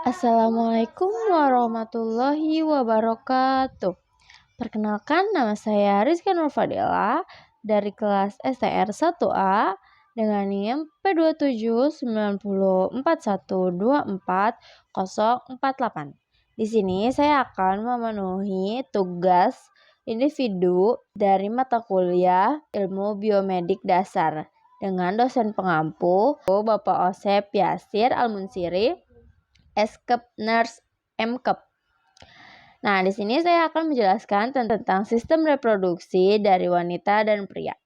Assalamualaikum warahmatullahi wabarakatuh. Perkenalkan, nama saya Rizka Nurfadila dari kelas STR 1A dengan NIM P279041240048. Di sini saya akan memenuhi tugas individu dari mata kuliah Ilmu Biomedik Dasar dengan dosen pengampu Bapak Osep Yasir Almunsiri, Eskep Nurse Mkep. Nah, di sini saya akan menjelaskan tentang sistem reproduksi dari wanita dan pria.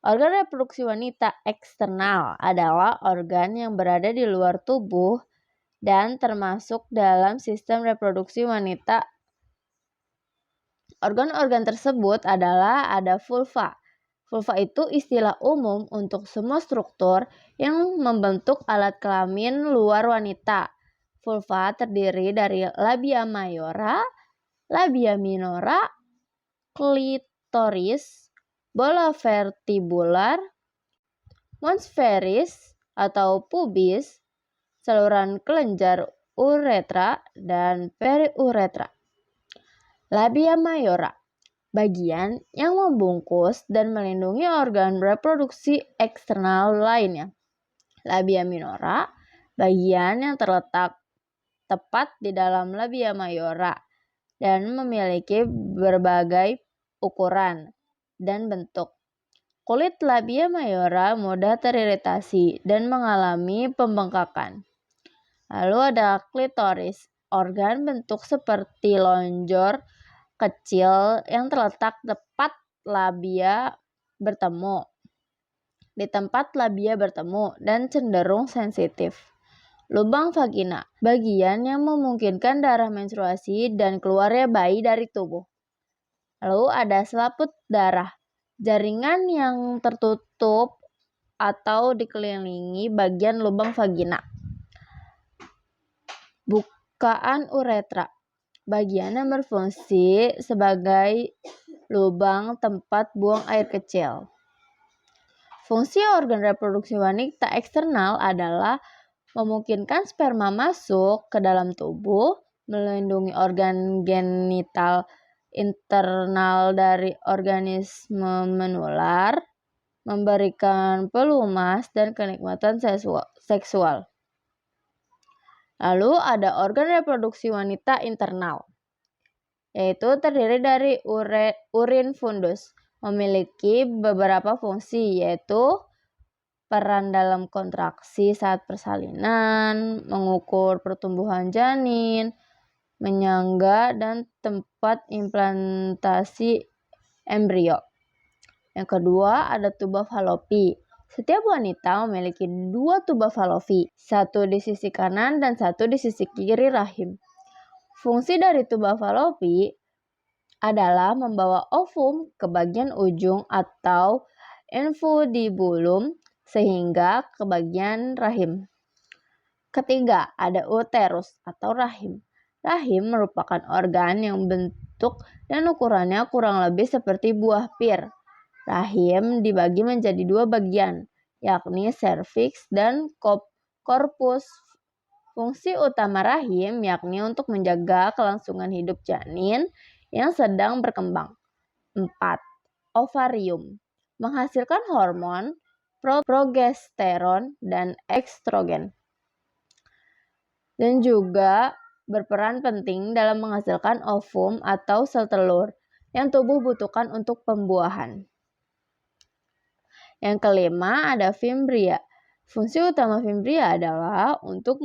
Organ reproduksi wanita eksternal adalah organ yang berada di luar tubuh dan termasuk dalam sistem reproduksi wanita. Organ-organ tersebut adalah ada vulva. Vulva itu istilah umum untuk semua struktur yang membentuk alat kelamin luar wanita. Vulva terdiri dari labia mayora, labia minora, klitoris, bola vertibular, mons viris atau pubis, saluran kelenjar uretra, dan periuretra. Labia mayora, bagian yang membungkus dan melindungi organ reproduksi eksternal lainnya. Labia minora, bagian yang terletak tepat di dalam labia mayora dan memiliki berbagai ukuran dan bentuk. Kulit labia mayora mudah teriritasi dan mengalami pembengkakan. Lalu ada klitoris, organ bentuk seperti lonjor kecil yang terletak tepat labia bertemu, di tempat labia bertemu dan cenderung sensitif. Lubang vagina, bagian yang memungkinkan darah menstruasi dan keluarnya bayi dari tubuh. Lalu ada selaput darah, jaringan yang tertutup atau dikelilingi bagian lubang vagina. Bukaan uretra, bagian yang berfungsi sebagai lubang tempat buang air kecil. Fungsi organ reproduksi wanita eksternal adalah memungkinkan sperma masuk ke dalam tubuh, melindungi organ genital internal dari organisme menular, memberikan pelumas dan kenikmatan seksual. Lalu ada organ reproduksi wanita internal, yaitu terdiri dari urin fundus, memiliki beberapa fungsi, yaitu peran dalam kontraksi saat persalinan, mengukur pertumbuhan janin, menyangga, dan tempat implantasi embrio. Yang kedua ada tuba falopi. Setiap wanita memiliki 2 tuba falopi, satu di sisi kanan dan satu di sisi kiri rahim. Fungsi dari tuba falopi adalah membawa ovum ke bagian ujung atau infundibulum sehingga ke bagian rahim. Ketiga, ada uterus atau rahim. Rahim merupakan organ yang bentuk dan ukurannya kurang lebih seperti buah pir. Rahim dibagi menjadi 2 bagian, yakni serviks dan korpus. Fungsi utama rahim yakni untuk menjaga kelangsungan hidup janin yang sedang berkembang. 4. Ovarium, menghasilkan hormon progesteron dan estrogen, dan juga berperan penting dalam menghasilkan ovum atau sel telur yang tubuh butuhkan untuk pembuahan. Yang kelima ada fimbria. Fungsi utama fimbria adalah untuk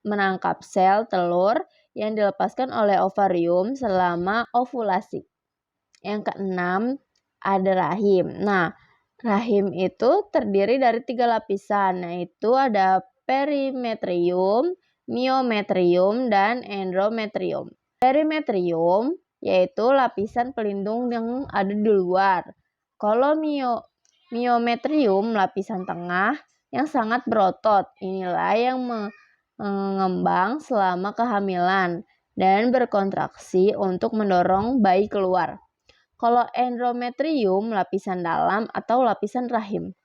menangkap sel telur yang dilepaskan oleh ovarium selama ovulasi. Yang keenam ada rahim. Nah, rahim itu terdiri dari 3 lapisan, yaitu ada perimetrium, myometrium, dan endometrium. Perimetrium yaitu lapisan pelindung yang ada di luar. Kalau myometrium lapisan tengah yang sangat berotot. Inilah yang mengembang selama kehamilan dan berkontraksi untuk mendorong bayi keluar. Kalau endometrium lapisan dalam atau lapisan rahim.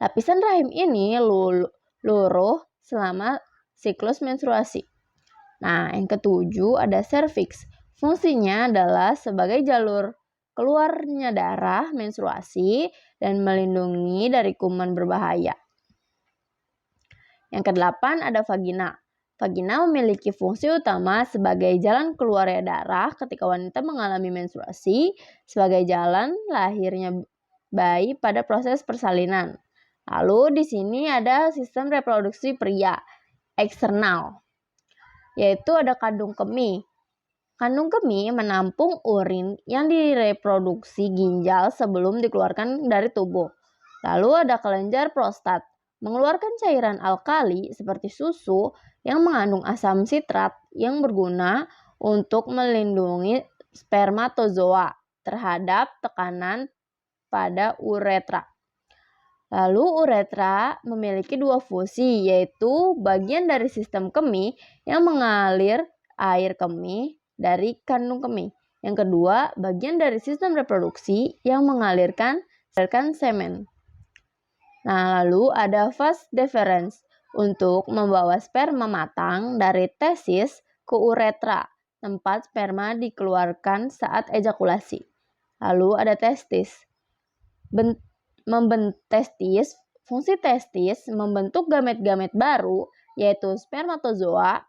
Lapisan rahim ini luruh selama siklus menstruasi. Nah, yang ketujuh ada serviks. Fungsinya adalah sebagai jalur keluarnya darah menstruasi dan melindungi dari kuman berbahaya. Yang kedelapan ada vagina. Vagina memiliki fungsi utama sebagai jalan keluarnya darah ketika wanita mengalami menstruasi, sebagai jalan lahirnya bayi pada proses persalinan. Lalu di sini ada sistem reproduksi pria, eksternal, yaitu ada kandung kemih. Kandung kemih menampung urin yang direproduksi ginjal sebelum dikeluarkan dari tubuh. Lalu ada kelenjar prostat, mengeluarkan cairan alkali seperti susu yang mengandung asam sitrat yang berguna untuk melindungi spermatozoa terhadap tekanan pada uretra. Lalu uretra memiliki dua fungsi, yaitu bagian dari sistem kemih yang mengalir air kemih dari kandung kemih. Yang kedua, bagian dari sistem reproduksi yang mengalirkan semen. Nah, lalu ada vas deferens untuk membawa sperma matang dari testis ke uretra, tempat sperma dikeluarkan saat ejakulasi. Lalu ada testis. Fungsi testis membentuk gamet-gamet baru, yaitu spermatozoa,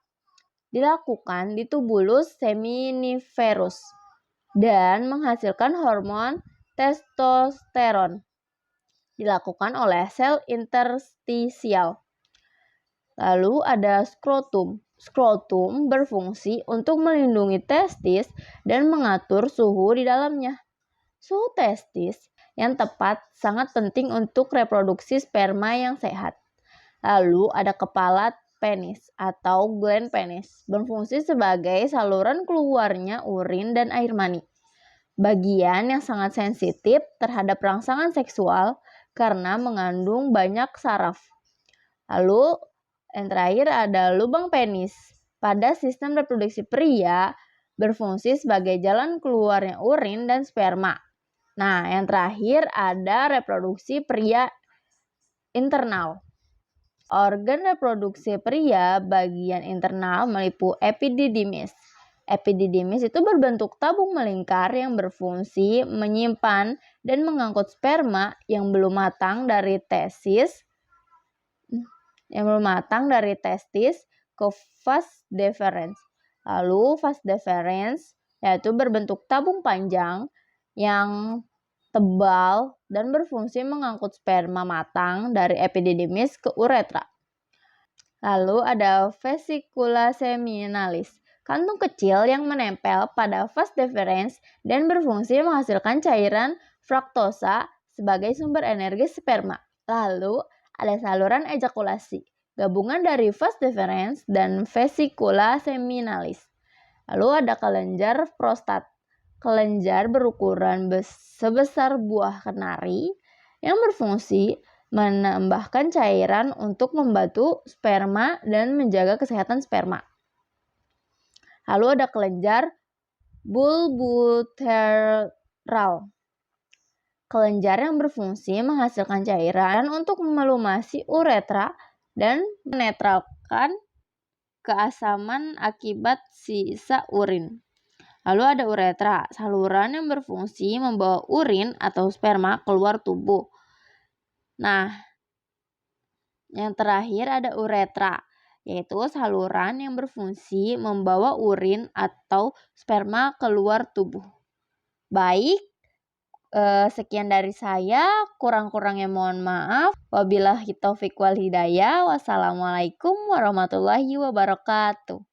dilakukan di tubulus seminiferus dan menghasilkan hormon testosteron. Dilakukan oleh sel interstisial. Lalu ada skrotum. Skrotum berfungsi untuk melindungi testis dan mengatur suhu di dalamnya. Suhu testis yang tepat sangat penting untuk reproduksi sperma yang sehat. Lalu ada kepala penis atau gland penis, berfungsi sebagai saluran keluarnya urin dan air mani. Bagian yang sangat sensitif terhadap rangsangan seksual karena mengandung banyak saraf. Lalu yang terakhir ada lubang penis. Pada sistem reproduksi pria berfungsi sebagai jalan keluarnya urin dan sperma. Nah, yang terakhir ada reproduksi pria internal. Organ reproduksi pria bagian internal meliputi epididymis. Epididymis itu berbentuk tabung melingkar yang berfungsi menyimpan dan mengangkut sperma yang belum matang dari testis ke vas deferens. Lalu vas deferens yaitu berbentuk tabung panjang yang tebal dan berfungsi mengangkut sperma matang dari epididymis ke uretra. Lalu ada vesicula seminalis, kantung kecil yang menempel pada vas deferens dan berfungsi menghasilkan cairan fruktosa sebagai sumber energi sperma. Lalu ada saluran ejakulasi, gabungan dari vas deferens dan vesicula seminalis. Lalu ada kelenjar prostat. Kelenjar berukuran sebesar buah kenari yang berfungsi menambahkan cairan untuk membantu sperma dan menjaga kesehatan sperma. Lalu ada kelenjar bulboteral. Kelenjar yang berfungsi menghasilkan cairan untuk melumasi uretra dan menetralkan keasaman akibat sisa urin. Lalu ada uretra, saluran yang berfungsi membawa urin atau sperma keluar tubuh. Nah, yang terakhir ada uretra, yaitu saluran yang berfungsi membawa urin atau sperma keluar tubuh. Baik, sekian dari saya, kurang-kurangnya mohon maaf. Wabillahi taufiq wal hidayah. Wassalamualaikum warahmatullahi wabarakatuh.